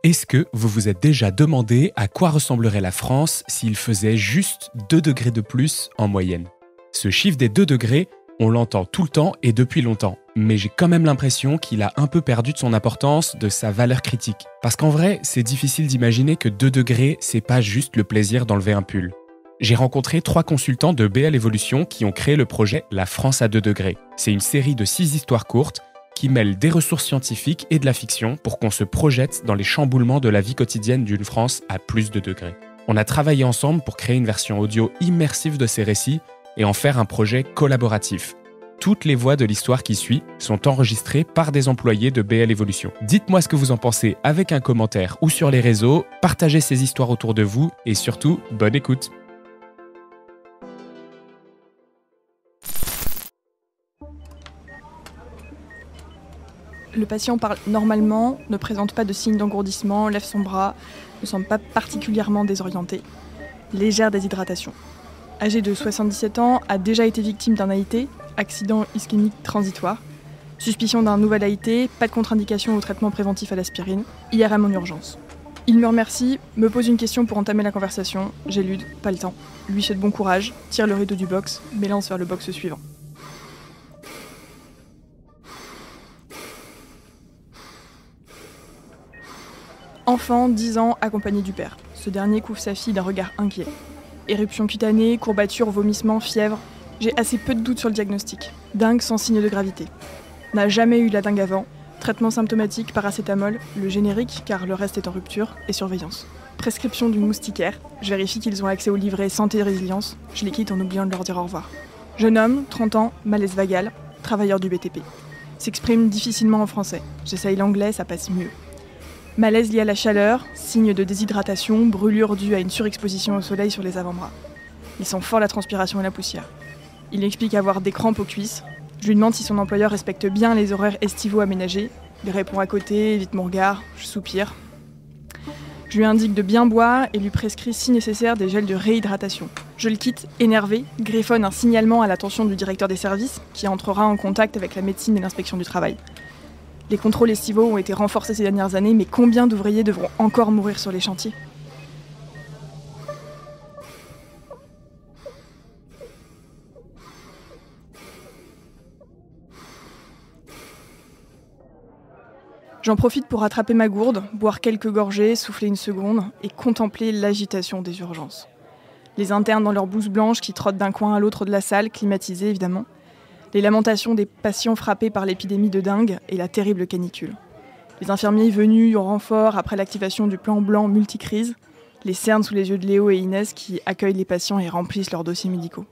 Est-ce que vous vous êtes déjà demandé à quoi ressemblerait la France s'il faisait juste 2 degrés de plus en moyenne ? Ce chiffre des 2 degrés, on l'entend tout le temps et depuis longtemps, mais j'ai quand même l'impression qu'il a un peu perdu de son importance, de sa valeur critique. Parce qu'en vrai, c'est difficile d'imaginer que 2 degrés, c'est pas juste le plaisir d'enlever un pull. J'ai rencontré 3 consultants de BL Evolution qui ont créé le projet La France à 2 degrés. C'est une série de 6 histoires courtes qui mêle des ressources scientifiques et de la fiction pour qu'on se projette dans les chamboulements de la vie quotidienne d'une France à plus de degrés. On a travaillé ensemble pour créer une version audio immersive de ces récits et en faire un projet collaboratif. Toutes les voix de l'histoire qui suit sont enregistrées par des employés de BL Evolution. Dites-moi ce que vous en pensez avec un commentaire ou sur les réseaux, partagez ces histoires autour de vous et surtout, bonne écoute. Le patient parle normalement, ne présente pas de signes d'engourdissement, lève son bras, ne semble pas particulièrement désorienté. Légère déshydratation. Âgé de 77 ans, a déjà été victime d'un AIT, accident ischémique transitoire. Suspicion d'un nouvel AIT, pas de contre-indication au traitement préventif à l'aspirine, IRM en urgence. Il me remercie, me pose une question pour entamer la conversation, j'élude, pas le temps. Lui souhaite bon courage, tire le rideau du box, m'élance vers le box suivant. Enfant, 10 ans, accompagné du père. Ce dernier couvre sa fille d'un regard inquiet. Éruption cutanée, courbature, vomissement, fièvre. J'ai assez peu de doutes sur le diagnostic. Dingue sans signe de gravité. N'a jamais eu la dingue avant. Traitement symptomatique, paracétamol, le générique, car le reste est en rupture, et surveillance. Prescription d'une moustiquaire. Je vérifie qu'ils ont accès au livret santé et résilience. Je les quitte en oubliant de leur dire au revoir. Jeune homme, 30 ans, malaise vagal, travailleur du BTP. S'exprime difficilement en français. J'essaye l'anglais, ça passe mieux. Malaise lié à la chaleur, signe de déshydratation, brûlure due à une surexposition au soleil sur les avant-bras. Il sent fort la transpiration et la poussière. Il explique avoir des crampes aux cuisses. Je lui demande si son employeur respecte bien les horaires estivaux aménagés. Il répond à côté, évite mon regard, je soupire. Je lui indique de bien boire et lui prescris si nécessaire des gels de réhydratation. Je le quitte, énervé, griffonne un signalement à l'attention du directeur des services, qui entrera en contact avec la médecine et l'inspection du travail. Les contrôles estivaux ont été renforcés ces dernières années, mais combien d'ouvriers devront encore mourir sur les chantiers ? J'en profite pour rattraper ma gourde, boire quelques gorgées, souffler une seconde et contempler l'agitation des urgences. Les internes dans leurs blouses blanches qui trottent d'un coin à l'autre de la salle, climatisée évidemment. Les lamentations des patients frappés par l'épidémie de dengue et la terrible canicule. Les infirmiers venus en renfort après l'activation du plan blanc multicrise, les cernes sous les yeux de Léo et Inès qui accueillent les patients et remplissent leurs dossiers médicaux.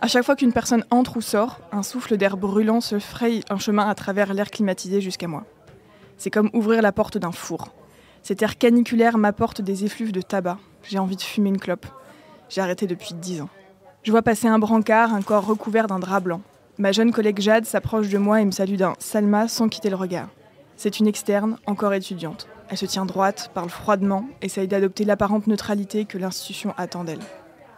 À chaque fois qu'une personne entre ou sort, un souffle d'air brûlant se fraye un chemin à travers l'air climatisé jusqu'à moi. C'est comme ouvrir la porte d'un four. Cet air caniculaire m'apporte des effluves de tabac. J'ai envie de fumer une clope. J'ai arrêté depuis 10 ans. Je vois passer un brancard, un corps recouvert d'un drap blanc. Ma jeune collègue Jade s'approche de moi et me salue d'un « Salma » sans quitter le regard. C'est une externe, encore étudiante. Elle se tient droite, parle froidement, essaye d'adopter l'apparente neutralité que l'institution attend d'elle.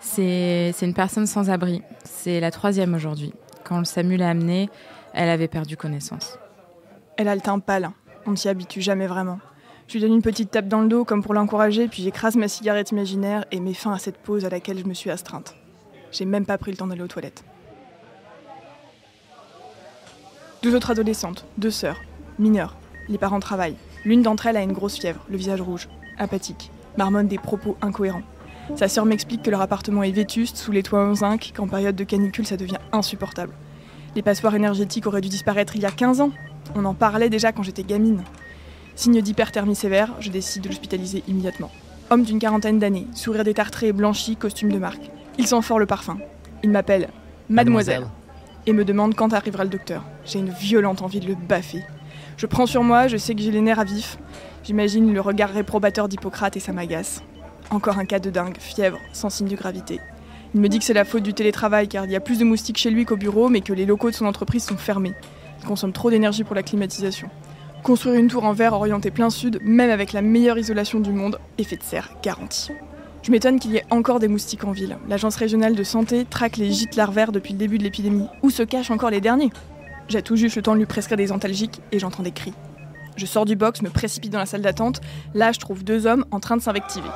C'est une personne sans abri. C'est la 3e aujourd'hui. Quand le SAMU l'a amenée, elle avait perdu connaissance. Elle a le teint pâle. On ne s'y habitue jamais vraiment. Je lui donne une petite tape dans le dos comme pour l'encourager, puis j'écrase ma cigarette imaginaire et mets fin à cette pause à laquelle je me suis astreinte. J'ai même pas pris le temps d'aller aux toilettes. 2 autres adolescentes, 2 sœurs, mineures. Les parents travaillent. L'une d'entre elles a une grosse fièvre, le visage rouge, apathique, marmonne des propos incohérents. Sa sœur m'explique que leur appartement est vétuste, sous les toits en zinc, qu'en période de canicule ça devient insupportable. Les passoires énergétiques auraient dû disparaître il y a 15 ans. On en parlait déjà quand j'étais gamine. Signe d'hyperthermie sévère, je décide de l'hospitaliser immédiatement. Homme d'une 40aine d'années, sourire détartré et blanchi, costume de marque. Il sent fort le parfum. Il m'appelle Mademoiselle et me demande quand arrivera le docteur. J'ai une violente envie de le baffer. Je prends sur moi, je sais que j'ai les nerfs à vif. J'imagine le regard réprobateur d'Hippocrate et ça m'agace. Encore un cas de dingue, fièvre, sans signe de gravité. Il me dit que c'est la faute du télétravail car il y a plus de moustiques chez lui qu'au bureau, mais que les locaux de son entreprise sont fermés. Il consomme trop d'énergie pour la climatisation. Construire une tour en verre orientée plein sud, même avec la meilleure isolation du monde, effet de serre garanti. Je m'étonne qu'il y ait encore des moustiques en ville. L'agence régionale de santé traque les gîtes larvaires depuis le début de l'épidémie. Où se cachent encore les derniers ? J'ai tout juste le temps de lui prescrire des antalgiques et j'entends des cris. Je sors du box, me précipite dans la salle d'attente. Là, je trouve 2 hommes en train de s'invectiver.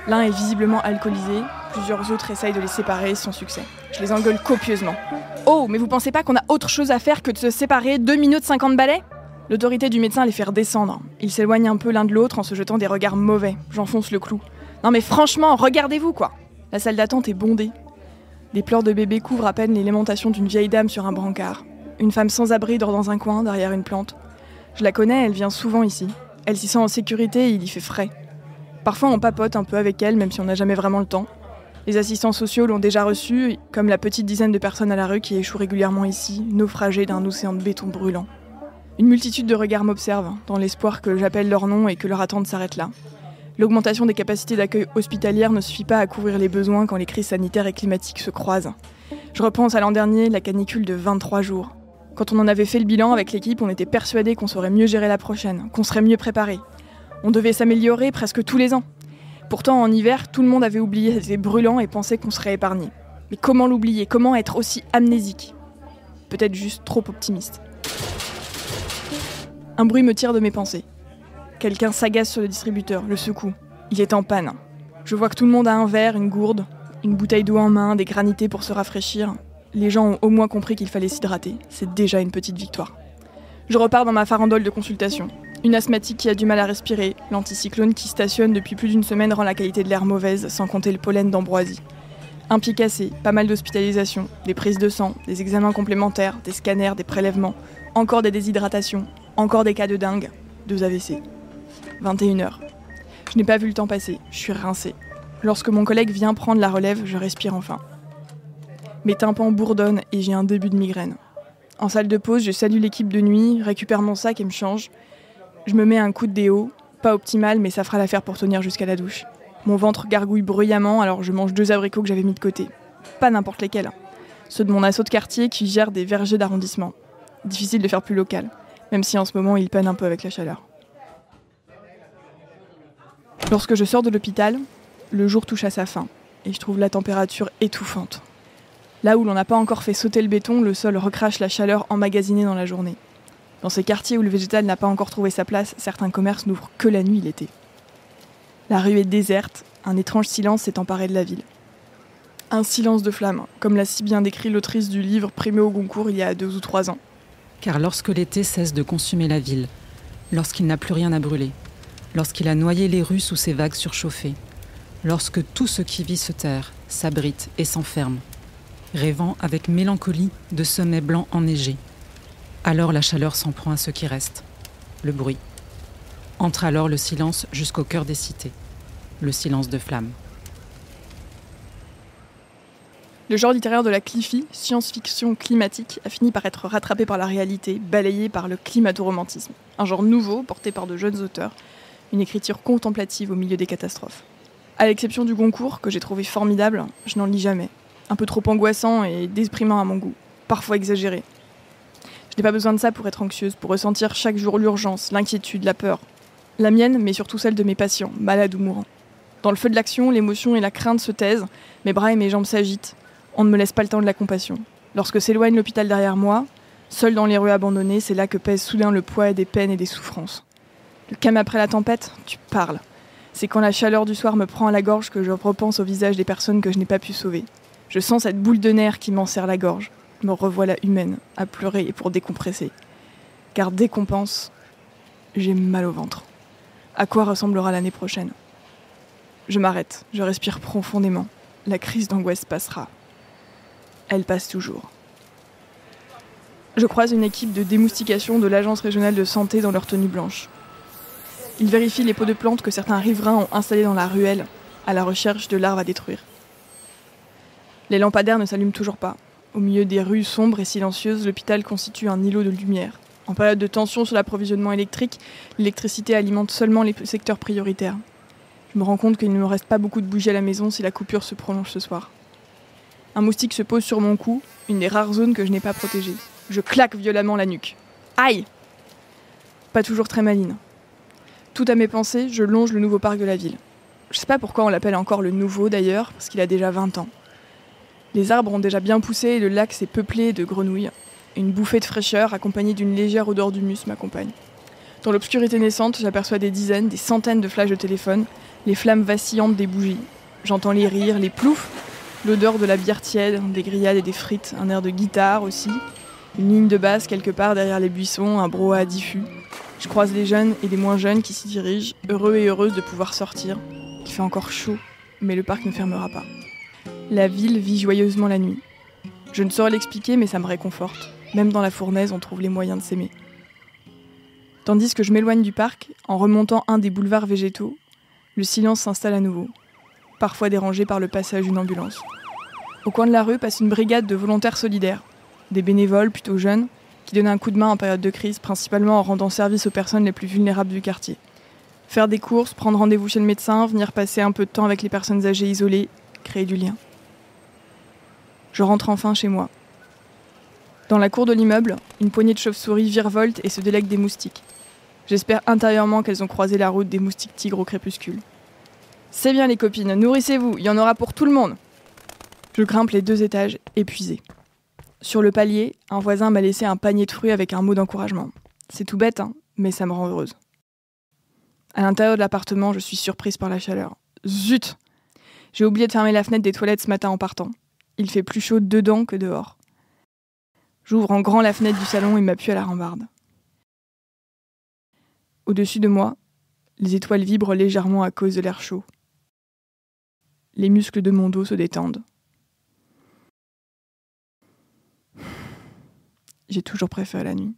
L'un est visiblement alcoolisé, plusieurs autres essayent de les séparer sans succès. Je les engueule copieusement. « Oh, mais vous pensez pas qu'on a autre chose à faire que de se séparer 2 minutes 50 balais ?» L'autorité du médecin les fait redescendre. Ils s'éloignent un peu l'un de l'autre en se jetant des regards mauvais. J'enfonce le clou. « Non mais franchement, regardez-vous quoi !» La salle d'attente est bondée. Des pleurs de bébé couvrent à peine les lamentations d'une vieille dame sur un brancard. Une femme sans abri dort dans un coin, derrière une plante. Je la connais, elle vient souvent ici. Elle s'y sent en sécurité et il y fait frais. Parfois on papote un peu avec elle, même si on n'a jamais vraiment le temps. Les assistants sociaux l'ont déjà reçue, comme la petite dizaine de personnes à la rue qui échouent régulièrement ici, naufragées d'un océan de béton brûlant. Une multitude de regards m'observent, dans l'espoir que j'appelle leur nom et que leur attente s'arrête là. L'augmentation des capacités d'accueil hospitalière ne suffit pas à couvrir les besoins quand les crises sanitaires et climatiques se croisent. Je repense à l'an dernier, la canicule de 23 jours. Quand on en avait fait le bilan avec l'équipe, on était persuadés qu'on saurait mieux gérer la prochaine, qu'on serait mieux préparé. On devait s'améliorer presque tous les ans. Pourtant, en hiver, tout le monde avait oublié cet été brûlant et pensait qu'on serait épargné. Mais comment l'oublier ? Comment être aussi amnésique ? Peut-être juste trop optimiste. Un bruit me tire de mes pensées. Quelqu'un s'agace sur le distributeur, le secoue. Il est en panne. Je vois que tout le monde a un verre, une gourde, une bouteille d'eau en main, des granités pour se rafraîchir. Les gens ont au moins compris qu'il fallait s'hydrater. C'est déjà une petite victoire. Je repars dans ma farandole de consultation. Une asthmatique qui a du mal à respirer, l'anticyclone qui stationne depuis plus d'1 semaine rend la qualité de l'air mauvaise, sans compter le pollen d'ambroisie. Un pied cassé, pas mal d'hospitalisations, des prises de sang, des examens complémentaires, des scanners, des prélèvements, encore des déshydratations, encore des cas de dingue, 2 AVC. 21h. Je n'ai pas vu le temps passer, je suis rincée. Lorsque mon collègue vient prendre la relève, je respire enfin. Mes tympans bourdonnent et j'ai un début de migraine. En salle de pause, je salue l'équipe de nuit, récupère mon sac et me change. Je me mets un coup de déo, pas optimal mais ça fera l'affaire pour tenir jusqu'à la douche. Mon ventre gargouille bruyamment alors je mange 2 abricots que j'avais mis de côté. Pas n'importe lesquels. Ceux de mon asso de quartier qui gère des vergers d'arrondissement. Difficile de faire plus local, même si en ce moment il peine un peu avec la chaleur. Lorsque je sors de l'hôpital, le jour touche à sa fin et je trouve la température étouffante. Là où l'on n'a pas encore fait sauter le béton, le sol recrache la chaleur emmagasinée dans la journée. Dans ces quartiers où le végétal n'a pas encore trouvé sa place, certains commerces n'ouvrent que la nuit l'été. La rue est déserte, un étrange silence s'est emparé de la ville. Un silence de flamme, comme l'a si bien décrit l'autrice du livre primé au Goncourt il y a 2 ou 3 ans. Car lorsque l'été cesse de consumer la ville, lorsqu'il n'a plus rien à brûler, lorsqu'il a noyé les rues sous ses vagues surchauffées, lorsque tout ce qui vit se terre, s'abrite et s'enferme, rêvant avec mélancolie de sommets blancs enneigés, alors la chaleur s'en prend à ce qui reste, le bruit. Entre alors le silence jusqu'au cœur des cités, le silence de flamme. Le genre littéraire de la Cliffy, science-fiction climatique, a fini par être rattrapé par la réalité, balayé par le climato-romantisme. Un genre nouveau, porté par de jeunes auteurs, une écriture contemplative au milieu des catastrophes. À l'exception du Goncourt, que j'ai trouvé formidable, je n'en lis jamais. Un peu trop angoissant et déprimant à mon goût, parfois exagéré. Je n'ai pas besoin de ça pour être anxieuse, pour ressentir chaque jour l'urgence, l'inquiétude, la peur. La mienne, mais surtout celle de mes patients, malades ou mourants. Dans le feu de l'action, l'émotion et la crainte se taisent, mes bras et mes jambes s'agitent. On ne me laisse pas le temps de la compassion. Lorsque s'éloigne l'hôpital derrière moi, seul dans les rues abandonnées, c'est là que pèse soudain le poids des peines et des souffrances. Le calme après la tempête, tu parles. C'est quand la chaleur du soir me prend à la gorge que je repense au visage des personnes que je n'ai pas pu sauver. Je sens cette boule de nerfs qui m'enserre la gorge. Me revoilà humaine, à pleurer et pour décompresser. Car dès qu'on pense, j'ai mal au ventre. À quoi ressemblera l'année prochaine ? Je m'arrête, je respire profondément. La crise d'angoisse passera. Elle passe toujours. Je croise une équipe de démoustication de l'Agence régionale de santé dans leur tenue blanche. Ils vérifient les pots de plantes que certains riverains ont installés dans la ruelle, à la recherche de larves à détruire. Les lampadaires ne s'allument toujours pas. Au milieu des rues sombres et silencieuses, l'hôpital constitue un îlot de lumière. En période de tension sur l'approvisionnement électrique, l'électricité alimente seulement les secteurs prioritaires. Je me rends compte qu'il ne me reste pas beaucoup de bougies à la maison si la coupure se prolonge ce soir. Un moustique se pose sur mon cou, une des rares zones que je n'ai pas protégées. Je claque violemment la nuque. Aïe ! Pas toujours très maligne. Tout à mes pensées, je longe le nouveau parc de la ville. Je sais pas pourquoi on l'appelle encore le nouveau d'ailleurs, parce qu'il a déjà 20 ans. Les arbres ont déjà bien poussé et le lac s'est peuplé de grenouilles. Une bouffée de fraîcheur accompagnée d'une légère odeur d'humus m'accompagne. Dans l'obscurité naissante, j'aperçois des dizaines, des centaines de flashs de téléphone, les flammes vacillantes des bougies. J'entends les rires, les ploufs, l'odeur de la bière tiède, des grillades et des frites, un air de guitare aussi, une ligne de basse quelque part derrière les buissons, un brouhaha diffus. Je croise les jeunes et les moins jeunes qui s'y dirigent, heureux et heureuses de pouvoir sortir. Il fait encore chaud, mais le parc ne fermera pas. La ville vit joyeusement la nuit. Je ne saurais l'expliquer, mais ça me réconforte. Même dans la fournaise, on trouve les moyens de s'aimer. Tandis que je m'éloigne du parc, en remontant un des boulevards végétaux, le silence s'installe à nouveau, parfois dérangé par le passage d'une ambulance. Au coin de la rue passe une brigade de volontaires solidaires, des bénévoles plutôt jeunes, qui donnent un coup de main en période de crise, principalement en rendant service aux personnes les plus vulnérables du quartier. Faire des courses, prendre rendez-vous chez le médecin, venir passer un peu de temps avec les personnes âgées isolées, créer du lien. Je rentre enfin chez moi. Dans la cour de l'immeuble, une poignée de chauves-souris virevoltent et se délèguent des moustiques. J'espère intérieurement qu'elles ont croisé la route des moustiques tigres au crépuscule. C'est bien les copines, nourrissez-vous, il y en aura pour tout le monde. Je grimpe les 2 étages, épuisée. Sur le palier, un voisin m'a laissé un panier de fruits avec un mot d'encouragement. C'est tout bête, hein, mais ça me rend heureuse. À l'intérieur de l'appartement, je suis surprise par la chaleur. Zut! J'ai oublié de fermer la fenêtre des toilettes ce matin en partant. Il fait plus chaud dedans que dehors. J'ouvre en grand la fenêtre du salon et m'appuie à la rambarde. Au-dessus de moi, les étoiles vibrent légèrement à cause de l'air chaud. Les muscles de mon dos se détendent. J'ai toujours préféré la nuit.